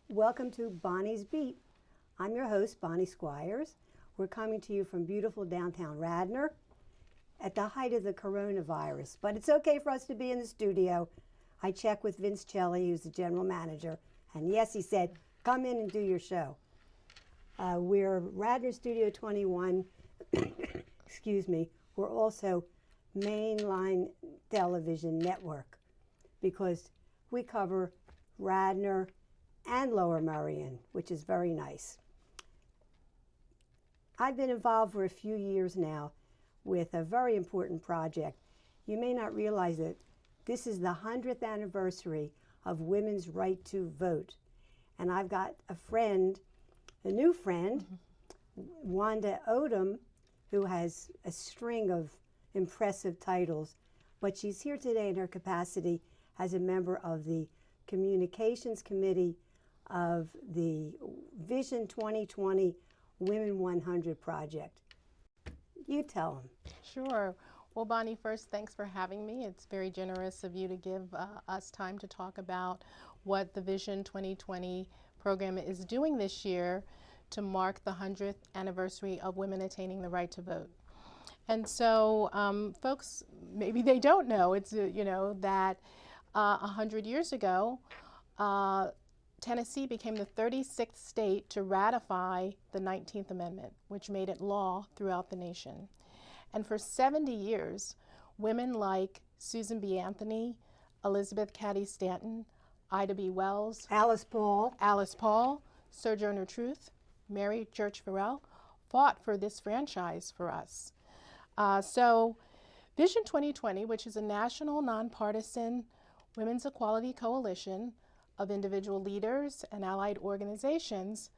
Welcome to Bonnie's Beat. I'm your host, Bonnie Squires. We're coming to you from beautiful downtown Radnor at the height of the coronavirus, but it's okay for us to be in the studio. I checked with Vince Celli, who's the general manager, and yes, he said, come in and do your show. We're Radnor Studio 21, excuse me, we're also mainline television network because we cover Radnor and Lower Merion, which is very nice. I've been involved for a few years now with a very important project. You may not realize it. This is the 100th anniversary of women's right to vote. And I've got a friend, a new friend, Wanda Odom, who has a string of impressive titles, but she's here today in her capacity as a member of the Communications Committee of the Vision 2020 Women 100 project. You tell them. Sure. Well, Bonnie, first, thanks for having me. It's very generous of you to give us time to talk about what the Vision 2020 program is doing this year to mark the 100th anniversary of women attaining the right to vote. And so folks, maybe they don't know, it's, that 100 years ago, Tennessee became the 36th state to ratify the 19th Amendment, which made it law throughout the nation. And for 70 years, women like Susan B. Anthony, Elizabeth Cady Stanton, Ida B. Wells, Alice Paul, Sojourner Truth, Mary Church Farrell fought for this franchise for us. So Vision 2020, which is a national nonpartisan women's equality coalition of individual leaders and allied organizations,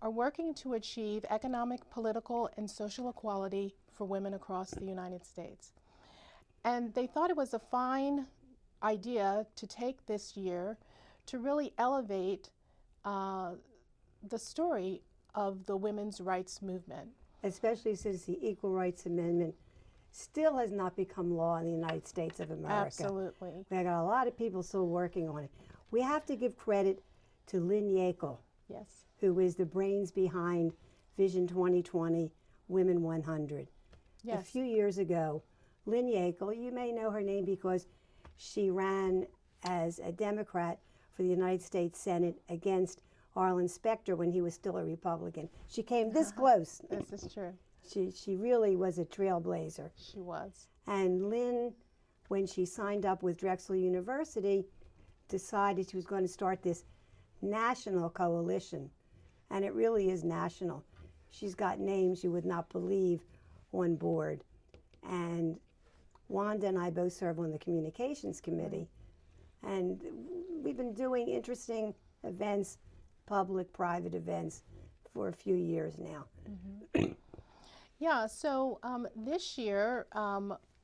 are working to achieve economic, political, and social equality for women across the United States. And they thought it was a fine idea to take this year to really elevate the story of the women's rights movement. Especially since the Equal Rights Amendment still has not become law in the United States of America. Absolutely. We got a lot of people still working on it. We have to give credit to Lynn Yackel, yes, who is the brains behind Vision 2020 Women 100. Yes. A few years ago, Lynn Yackel, you may know her name because she ran as a Democrat for the United States Senate against Arlen Specter when he was still a Republican. She came this close. This is true. She really was a trailblazer. She was. And Lynn, when she signed up with Drexel University, decided she was going to start this national coalition. And it really is national. She's got names you would not believe on board. And Wanda and I both serve on the Communications Committee. And we've been doing interesting events, public, private events, for a few years now. Mm-hmm. Yeah, so this year,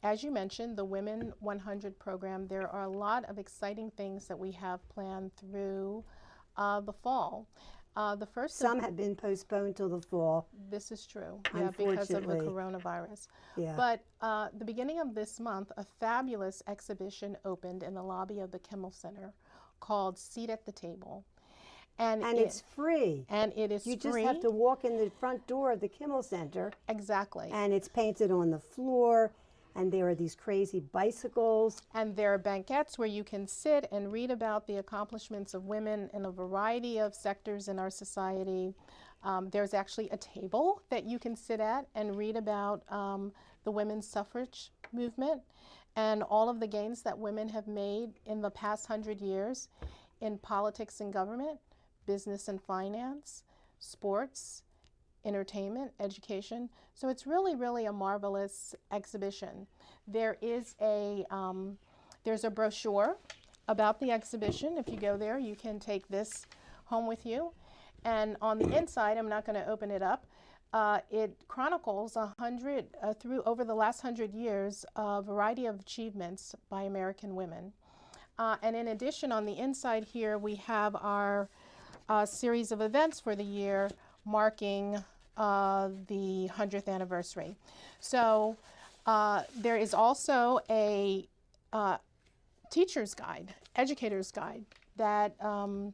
as you mentioned, the Women 100 program, there are a lot of exciting things that we have planned through the fall. Some have been postponed till the fall. This is true, yeah, because of the coronavirus. Yeah. But the beginning of this month, a fabulous exhibition opened in the lobby of the Kimmel Center called Seat at the Table. And it's free. And it is free. You just have to walk in the front door of the Kimmel Center. Exactly. And it's painted on the floor, and there are these crazy bicycles. And there are banquettes where you can sit and read about the accomplishments of women in a variety of sectors in our society. There's actually a table that you can sit at and read about the women's suffrage movement and all of the gains that women have made in the past 100 years in politics and government, business and finance, sports, entertainment, education. So it's really, really a marvelous exhibition. There is there's a brochure about the exhibition. If you go there, you can take this home with you. And on the inside, I'm not going to open it up, it chronicles through over the last 100 years, a variety of achievements by American women. And in addition, on the inside here, we have our series of events for the year marking the 100th anniversary. So there is also a teacher's guide, educator's guide that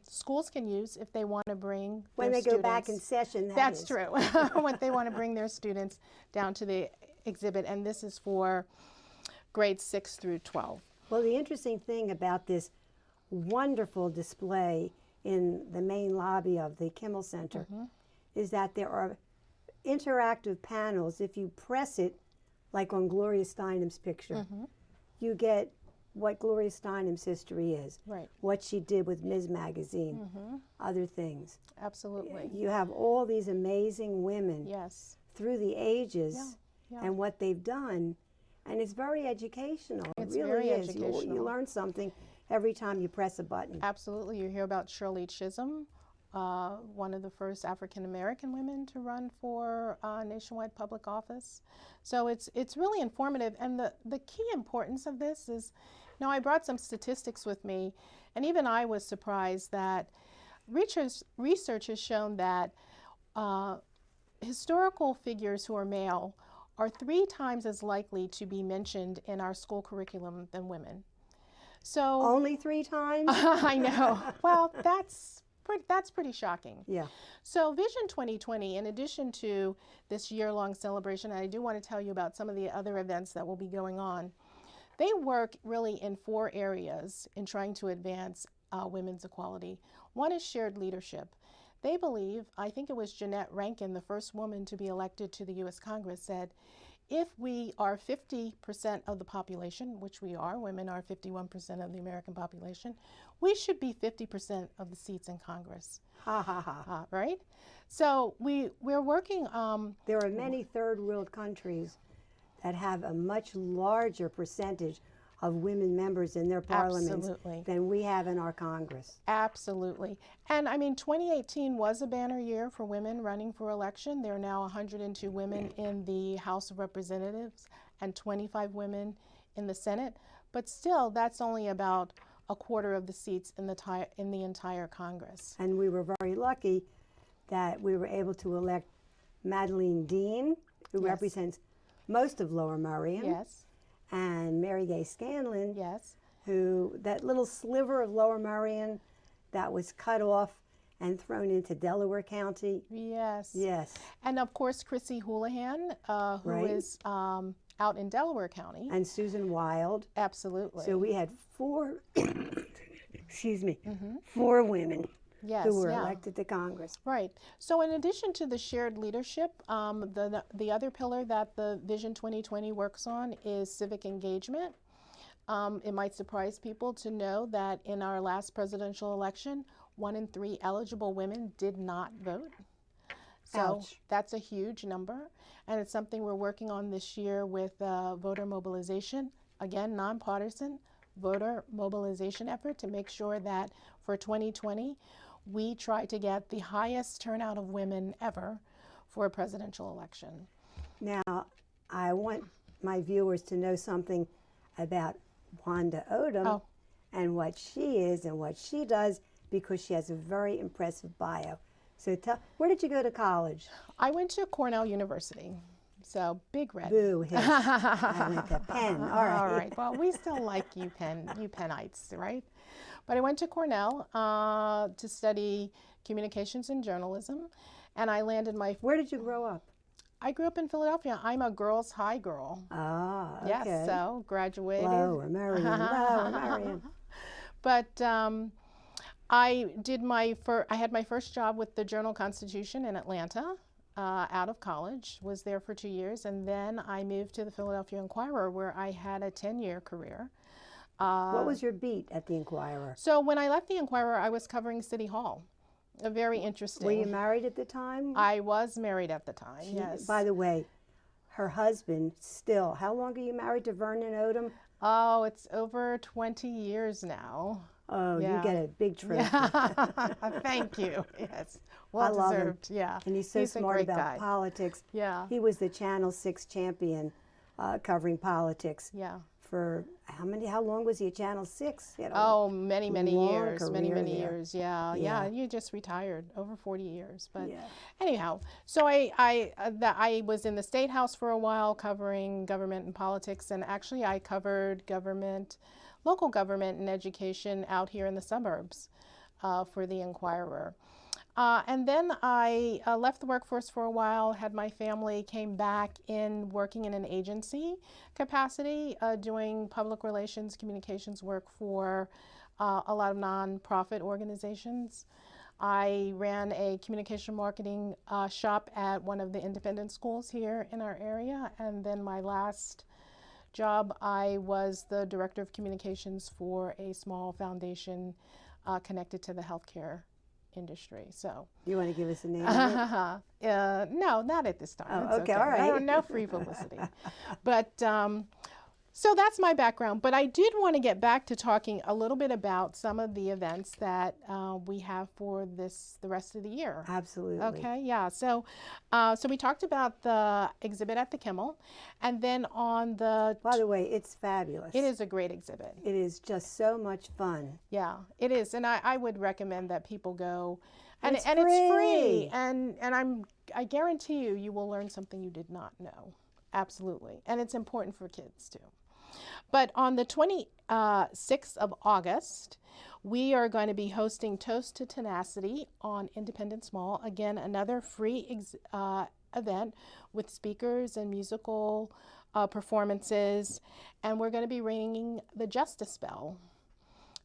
schools can use if they want to bring When their they go back in students. session, That's is. true. When they want to bring their students down to the exhibit, and this is for grades 6 through 12. Well, the interesting thing about this wonderful display in the main lobby of the Kimmel Center is that there are interactive panels. If you press it, like on Gloria Steinem's picture, you get what Gloria Steinem's history is, Right. what she did with Ms. Magazine, other things. Absolutely. You have all these amazing women Yes. through the ages Yeah. and what they've done, and it's very educational. It's it really very is. educational. You learn something every time you press a button. Absolutely. You hear about Shirley Chisholm, one of the first African American women to run for nationwide public office. So it's really informative. And the key importance of this is, now I brought some statistics with me, and even I was surprised that research has shown that historical figures who are male are 3 times as likely to be mentioned in our school curriculum than women. So Only 3 times? I know. Well, that's pretty shocking. Yeah. So Vision 2020, in addition to this year-long celebration, and I do want to tell you about some of the other events that will be going on, they work really in 4 areas in trying to advance women's equality. One is shared leadership. They believe, I think it was Jeanette Rankin, the first woman to be elected to the U.S. Congress, said, if we are 50% of the population, which we are, women are 51% of the American population, we should be 50% of the seats in Congress. Ha ha ha. Right? So we're working. There are many third world countries that have a much larger percentage of women members in their parliaments than we have in our Congress. Absolutely. And I mean, 2018 was a banner year for women running for election. There are now 102 women in the House of Representatives and 25 women in the Senate. But still, that's only about a quarter of the seats in the entire Congress. And we were very lucky that we were able to elect Madeleine Dean, who represents most of Lower Merion. Yes. And Mary Gay Scanlon, Yes. who, that little sliver of Lower Merion that was cut off and thrown into Delaware County. Yes. Yes. And of course, Chrissy Houlihan, who is out in Delaware County. And Susan Wild. Absolutely. So we had 4, excuse me, 4 women who were elected to Congress. Right. So in addition to the shared leadership, the other pillar that the Vision 2020 works on is civic engagement. It might surprise people to know that in our last presidential election, 1 in 3 eligible women did not vote. So that's a huge number. And it's something we're working on this year with voter mobilization. Again, nonpartisan voter mobilization effort to make sure that for 2020, we try to get the highest turnout of women ever for a presidential election. Now, I want my viewers to know something about Wanda Odom and what she is and what she does, because she has a very impressive bio. So where did you go to college? I went to Cornell University. So big red. Boo, hiss. I went to Penn. All right. All right. Well, we still like you Pennites, right? But I went to Cornell to study communications and journalism, and I landed my... Where did you grow up? I grew up in Philadelphia. I'm a girls' high girl. Ah, okay. Yes, so graduated. Lower Merion, Lower Merion. But I had my first job with the Journal-Constitution in Atlanta out of college, was there for 2 years, and then I moved to the Philadelphia Inquirer, where I had a 10-year career. What was your beat at the Inquirer? So when I left the Inquirer, I was covering City Hall. Very interesting. Were you married at the time? I was married at the time, yes. By the way, her husband still, how long are you married to Vernon Odom? Oh, it's over 20 years now. Oh, you get a big trophy. Thank you. Yes. Well deserved. Yeah. And he's so smart about politics. Yeah. He was the Channel 6 champion covering politics. Yeah. For How long was he at Channel 6? Oh, many long years, many career there. years. Yeah, Yeah. yeah. You just retired, over 40 years. But Yeah. anyhow, so I was in the State House for a while covering government and politics, and actually I covered government, local government and education out here in the suburbs for the Inquirer. And then I left the workforce for a while, had my family, came back in working in an agency capacity, doing public relations, communications work for a lot of nonprofit organizations. I ran a communication marketing shop at one of the independent schools here in our area. And then my last job, I was the director of communications for a small foundation connected to the healthcare industry. So You want to give us a name of it? no, not at this time. Oh, It's okay, all right. No free publicity. But so that's my background. But I did want to get back to talking a little bit about some of the events that we have for the rest of the year. Absolutely. Okay, yeah. So so we talked about the exhibit at the Kimmel, and then on the By the way, it's fabulous. it is a great exhibit. It is just so much fun. Yeah, it is, and I would recommend that people go, and It's it's free, free. and I guarantee you will learn something you did not know, absolutely, and it's important for kids too. But on the 26th of August, we are going to be hosting Toast to Tenacity on Independence Mall. Again, another free event with speakers and musical performances, and we're going to be ringing the Justice Bell.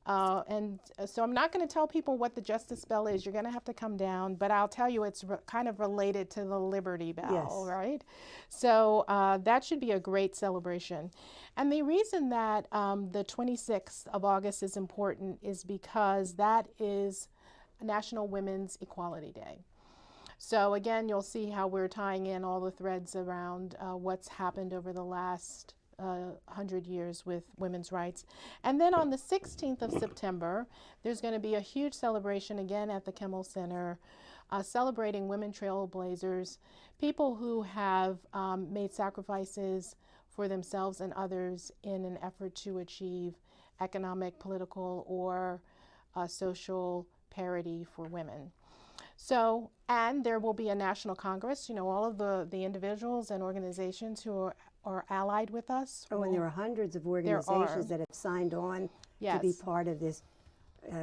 And so I'm not going to tell people what the Justice Bell is. You're going to have to come down, but I'll tell you it's kind of related to the Liberty Bell, Yes. right? So that should be a great celebration. And the reason that the 26th of August is important is because that is National Women's Equality Day. So again, you'll see how we're tying in all the threads around what's happened over the last 100 years with women's rights. And then on the 16th of September, there's going to be a huge celebration again at the Kimmel Center, celebrating women trailblazers, people who have made sacrifices for themselves and others in an effort to achieve economic, political, or social parity for women. So, and there will be a national congress, you know, all of the individuals and organizations who are allied with us. Oh, and there are hundreds of organizations that have signed on to be part of this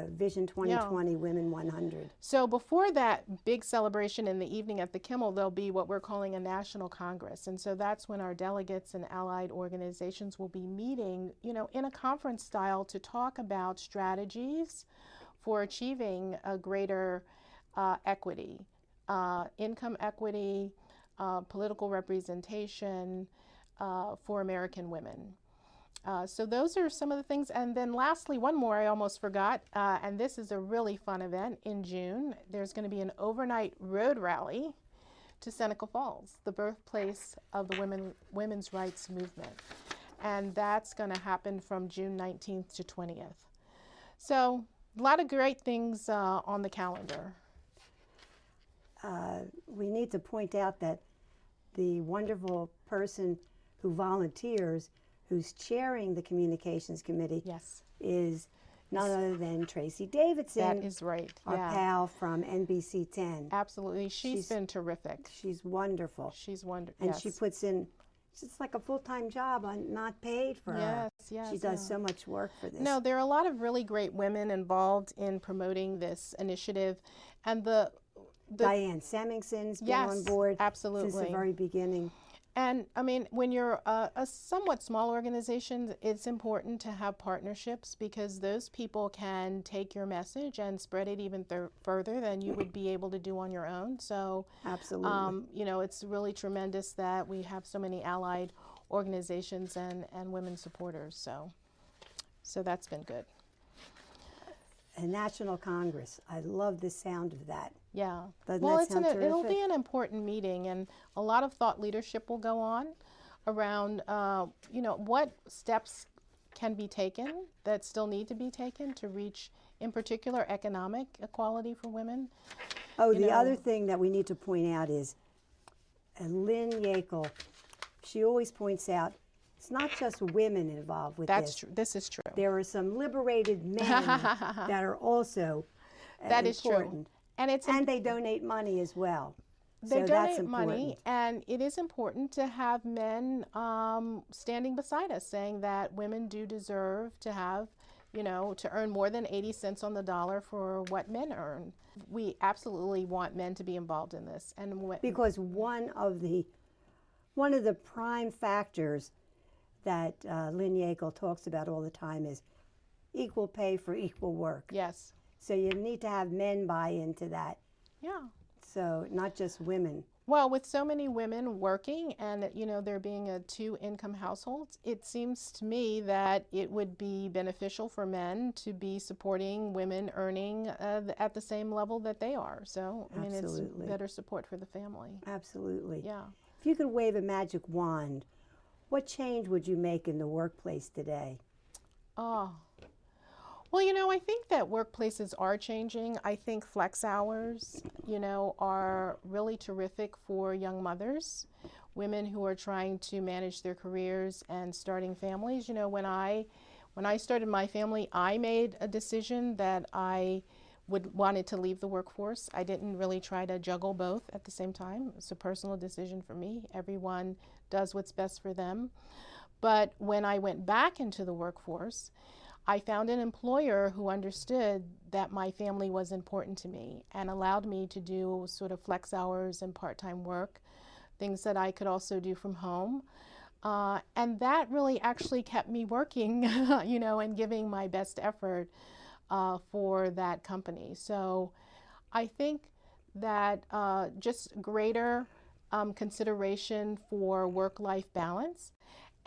Vision 2020 Women 100. So before that big celebration in the evening at the Kimmel, there'll be what we're calling a national congress. And so that's when our delegates and allied organizations will be meeting, you know, in a conference style to talk about strategies for achieving a greater equity, income equity, political representation for American women. So those are some of the things. And then lastly, one more I almost forgot, and this is a really fun event in June. There's going to be an overnight road rally to Seneca Falls, the birthplace of the women's rights movement. And that's going to happen from June 19th to 20th. So a lot of great things on the calendar. We need to point out that the wonderful person who volunteers, who's chairing the communications committee, Yes. is none other than Tracy Davidson. That is right. Our pal from NBC 10. Absolutely. She's been terrific. She's wonderful. She's wonderful. And yes. she puts in, it's like a full-time job, not paid for her. Yes, She does so much work for this. No, there are a lot of really great women involved in promoting this initiative. And Diane Semingson's been on board absolutely. since the very beginning. And I mean, when you're a somewhat small organization, it's important to have partnerships because those people can take your message and spread it even further than you would be able to do on your own. So, absolutely, you know, it's really tremendous that we have so many allied organizations and women supporters. So that's been good. A National Congress. I love the sound of that. Yeah. Doesn't well, that sound terrific? It'll be an important meeting, and a lot of thought leadership will go on around, you know, what steps can be taken that still need to be taken to reach, in particular, economic equality for women. Oh, the other thing that we need to point out is Lynn Yackel. She always points out it's not just women involved with That's this. true. This is true. There are some liberated men that are also That is important. true. And they donate money as well. They So donate that's important. money, and it is important to have men standing beside us saying that women do deserve to have, to earn more than 80 cents on the dollar for what men earn. We absolutely want men to be involved in this. Because one of the prime factors that Lynn Yackel talks about all the time is equal pay for equal work. Yes. So you need to have men buy into that. Yeah. So not just women. Well, with so many women working and, there being a 2-income household, it seems to me that it would be beneficial for men to be supporting women earning at the same level that they are. So, I mean, it's better support for the family. Absolutely. Yeah. If you could wave a magic wand, what change would you make in the workplace today? Oh. Well, I think that workplaces are changing. I think flex hours, are really terrific for young mothers, women who are trying to manage their careers and starting families. When I started my family, I made a decision that I wanted to leave the workforce. I didn't really try to juggle both at the same time. It's a personal decision for me. Everyone does what's best for them. But when I went back into the workforce, I found an employer who understood that my family was important to me and allowed me to do sort of flex hours and part-time work, things that I could also do from home. And that really actually kept me working, and giving my best effort for that company. So I think that just greater consideration for work-life balance.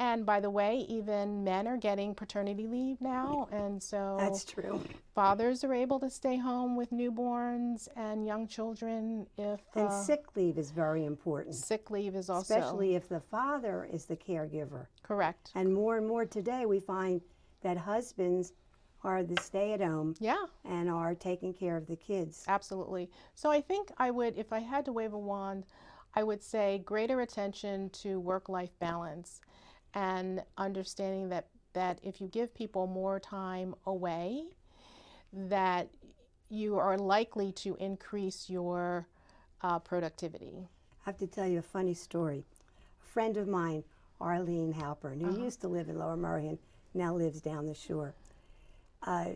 And by the way, even men are getting paternity leave now, and so that's true. Fathers are able to stay home with newborns and young children and sick leave is very important. Sick leave is also, especially if the father is the caregiver. Correct. And more today, we find that husbands are the stay-at-home. Yeah. And are taking care of the kids. Absolutely. So I think I would, if I had to wave a wand, I would say greater attention to work-life balance. And understanding that if you give people more time away, that you are likely to increase your productivity. I have to tell you a funny story. A friend of mine, Arlene Halpern, who used to live in Lower Merion, now lives down the shore.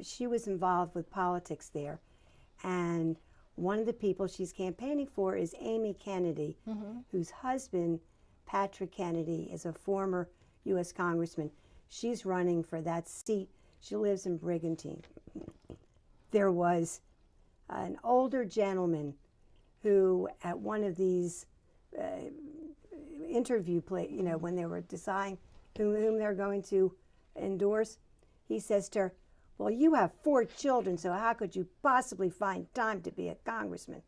She was involved with politics there. And one of the people she's campaigning for is Amy Kennedy, whose husband, Patrick Kennedy, is a former U.S. Congressman. She's running for that seat. She lives in Brigantine. There was an older gentleman who, at one of these interview when they were deciding whom they're going to endorse, he says to her, "Well, you have 4 children, so how could you possibly find time to be a congressman?"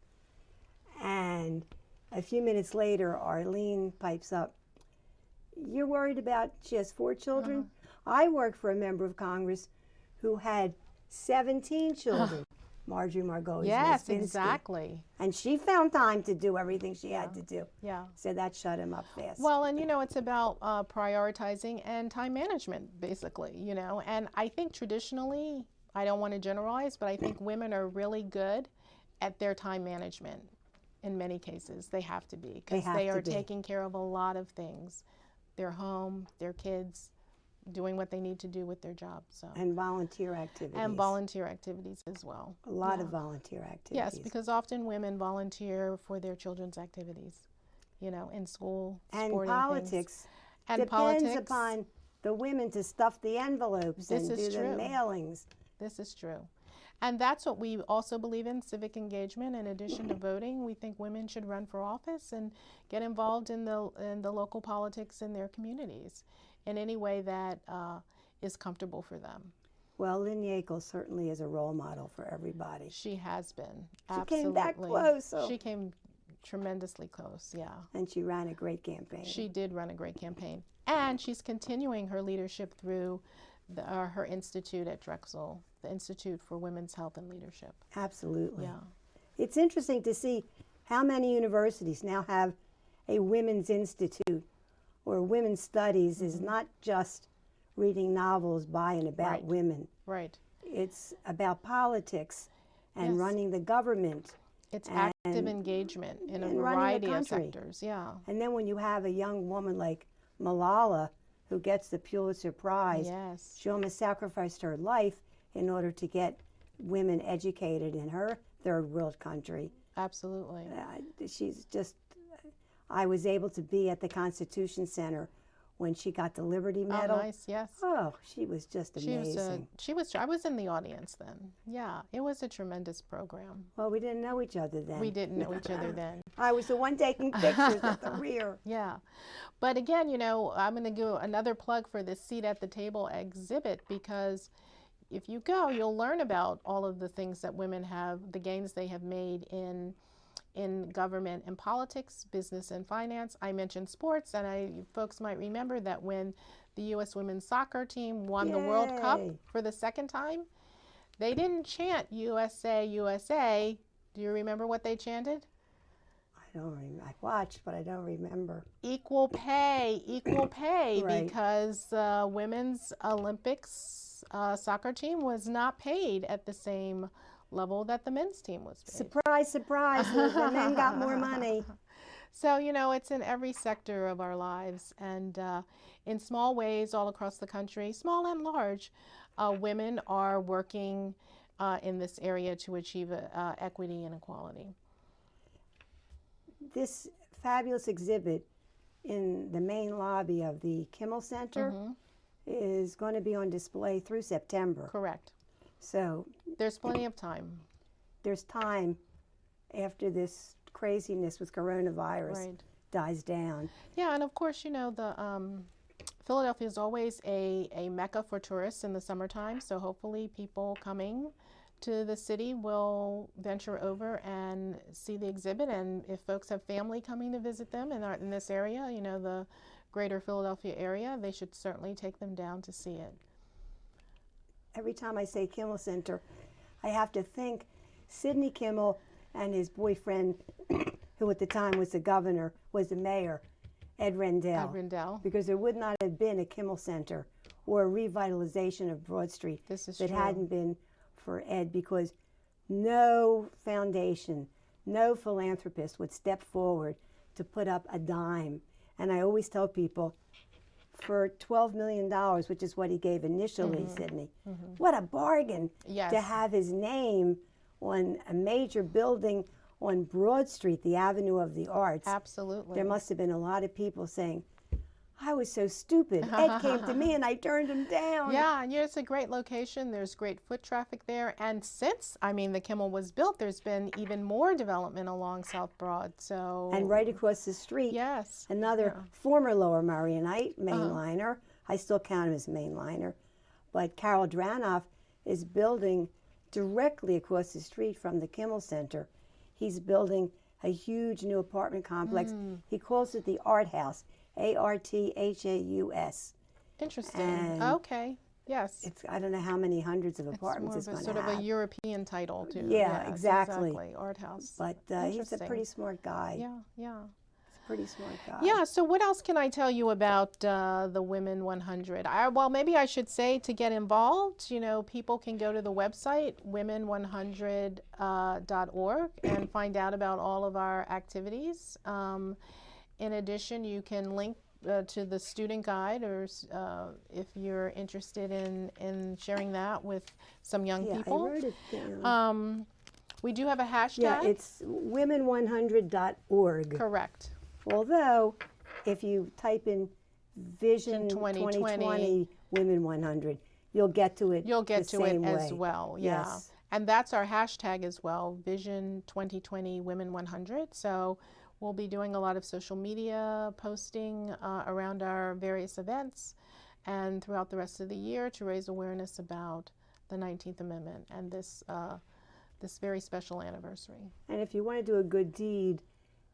And a few minutes later, Arlene pipes up, "You're worried about she has 4 children? I worked for a member of Congress who had 17 children." Marjorie Margolis. Yes, exactly. And she found time to do everything she had to do. Yeah. So that shut him up fast. Well, and it's about prioritizing and time management, basically, And I think traditionally, I don't want to generalize, but I think women are really good at their time management in many cases. They have to be, because they are taking care of a lot of things. Their home, their kids, doing what they need to do with their job. So. And volunteer activities. And volunteer activities as well. A lot of volunteer activities. Yes, because often women volunteer for their children's activities, in school, and sporting politics. Things. And depends upon the women to stuff the envelopes and do the mailings. This is true. And that's what we also believe in, civic engagement. In addition to voting, we think women should run for office and get involved in the local politics in their communities in any way that is comfortable for them. Well, Lynn Yackel certainly is a role model for everybody. She has been. She Absolutely. came that close. So. She came tremendously close, yeah. And she ran a great campaign. She did run a great campaign. And she's continuing her leadership through her institute at Drexel, the Institute for Women's Health and Leadership. Absolutely. Yeah. It's interesting to see how many universities now have a women's institute or women's studies is not just reading novels by and about women. Right. It's about politics and Yes. running the government. It's active engagement in a and running the variety of country. sectors. Yeah. And then when you have a young woman like Malala who gets the Pulitzer Prize, Yes. she almost sacrificed her life in order to get women educated in her third world country. Absolutely. She's just, I was able to be at the Constitution Center when she got the Liberty Medal. Oh, nice. Yes. Oh, she was just amazing. I was in the audience then. Yeah, it was a tremendous program. Well, we didn't know each other then. We didn't know each other then. I was the one taking pictures at the rear. Yeah. But again, you know, I'm going to do another plug for this Seat at the Table exhibit, because if you go, you'll learn about all of the things that women have, the gains they have made in government and politics, business and finance. I mentioned sports, and folks might remember that when the U.S. women's soccer team won the World Cup for the second time, they didn't chant USA, USA. Do you remember what they chanted? I don't remember. I watched, but I don't remember. Equal pay, because women's Olympics soccer team was not paid at the same level that the men's team was paid. Surprise, surprise, the men got more money. So, you know, it's in every sector of our lives, and in small ways all across the country, small and large, women are working in this area to achieve equity and equality. This fabulous exhibit in the main lobby of the Kimmel Center is going to be on display through September. Correct. So there's plenty of time. There's time after this craziness with coronavirus dies down. Yeah, and of course, you know, the Philadelphia is always a mecca for tourists in the summertime, so hopefully people coming to the city will venture over and see the exhibit, and if folks have family coming to visit them and are in this area, you know, the greater Philadelphia area, they should certainly take them down to see it. Every time I say Kimmel Center, I have to think Sidney Kimmel and his boyfriend, who at the time was the governor, was the mayor, Ed Rendell. Ed Rendell. Because there would not have been a Kimmel Center or a revitalization of Broad Street that hadn't been for Ed, because no foundation, no philanthropist would step forward to put up a dime. And I always tell people, for $12 million, which is what he gave initially, Sidney, what a bargain to have his name on a major building on Broad Street, the Avenue of the Arts. Absolutely. There must have been a lot of people saying, I was so stupid. Ed came to me and I turned him down. Yeah, and it's a great location. There's great foot traffic there. And since, I mean, the Kimmel was built, there's been even more development along South Broad. So. And right across the street, another former Lower Marionite mainliner. I still count him as mainliner. But Carol Dranoff is building directly across the street from the Kimmel Center. He's building a huge new apartment complex. He calls it the Art House. ARTHAUS. Interesting. And okay. Yes. It's, I don't know how many hundreds of apartments it's going to have. Sort of a European title too. Yeah, yes, exactly. Art House. But he's a pretty smart guy. Yeah, yeah. He's a pretty smart guy. Yeah. So what else can I tell you about the Women 100? Well, maybe I should say, to get involved, you know, people can go to the website women100.org and find out about all of our activities. In addition, you can link to the student guide, or if you're interested in sharing that with some young people. I wrote it down. We do have a hashtag. Yeah, it's women100.org. Correct. Although, if you type in Vision 2020 Women 100, you'll get to it. You'll get to it as way. well. Yeah. Yes. And that's our hashtag as well, Vision 2020 Women 100. So we'll be doing a lot of social media posting around our various events and throughout the rest of the year to raise awareness about the 19th Amendment and this very special anniversary. And if you want to do a good deed,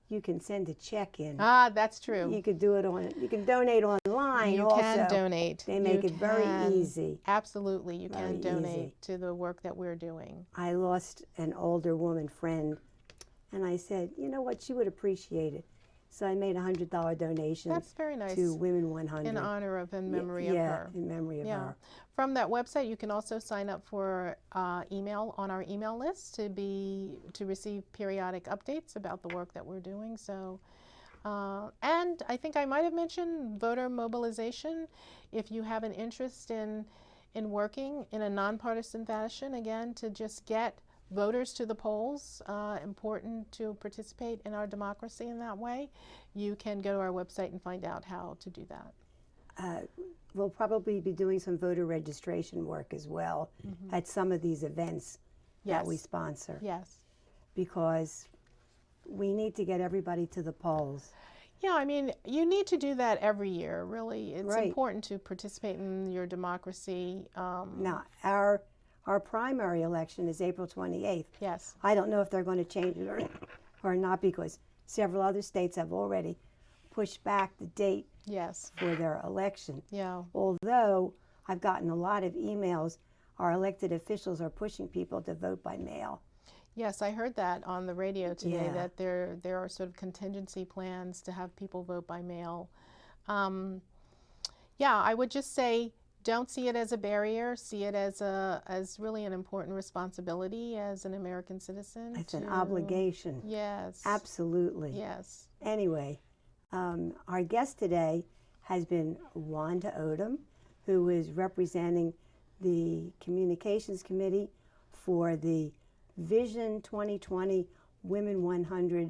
you can send a check in. Ah, that's true. You could do it you can donate online you also. You can donate. They make it very easy. Absolutely, you can donate to the work that we're doing. I lost an older woman friend, and I said, you know what, she would appreciate it So I made a $100 donation. That's very nice. To Women 100. In honor of and memory of Yeah, her. in memory of her. From that website, you can also sign up for email on our email list to receive periodic updates about the work that we're doing. So, and I think I might have mentioned voter mobilization. If you have an interest in working in a nonpartisan fashion, again, to just get voters to the polls, important to participate in our democracy in that way, you can go to our website and find out how to do that. We'll probably be doing some voter registration work as well at some of these events that we sponsor. Yes. Because we need to get everybody to the polls. Yeah, I mean, you need to do that every year, really. It's important to participate in your democracy. Now, our primary election is April 28th. Yes. I don't know if they're going to change it or not, because several other states have already pushed back the date for their election. Yeah. Although I've gotten a lot of emails, our elected officials are pushing people to vote by mail. Yes, I heard that on the radio today, that there are sort of contingency plans to have people vote by mail. Yeah, I would just say, don't see it as a barrier. See it as really an important responsibility as an American citizen. It's an obligation. Yes. Absolutely. Yes. Anyway, our guest today has been Wanda Odom, who is representing the Communications Committee for the Vision 2020 Women 100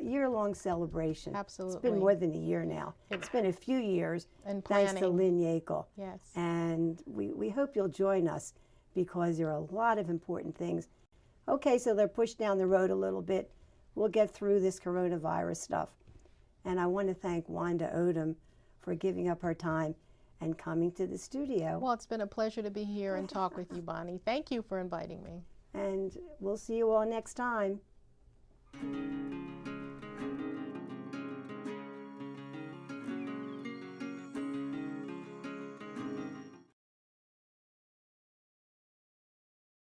year-long celebration. Absolutely. It's been more than a year now. It's been a few years, and thanks to Lynn Yackel. Yes. And we hope you'll join us, because there are a lot of important things. Okay, so they're pushed down the road a little bit. We'll get through this coronavirus stuff. And I want to thank Wanda Odom for giving up her time and coming to the studio. Well, it's been a pleasure to be here and talk with you, Bonnie. Thank you for inviting me. And we'll see you all next time.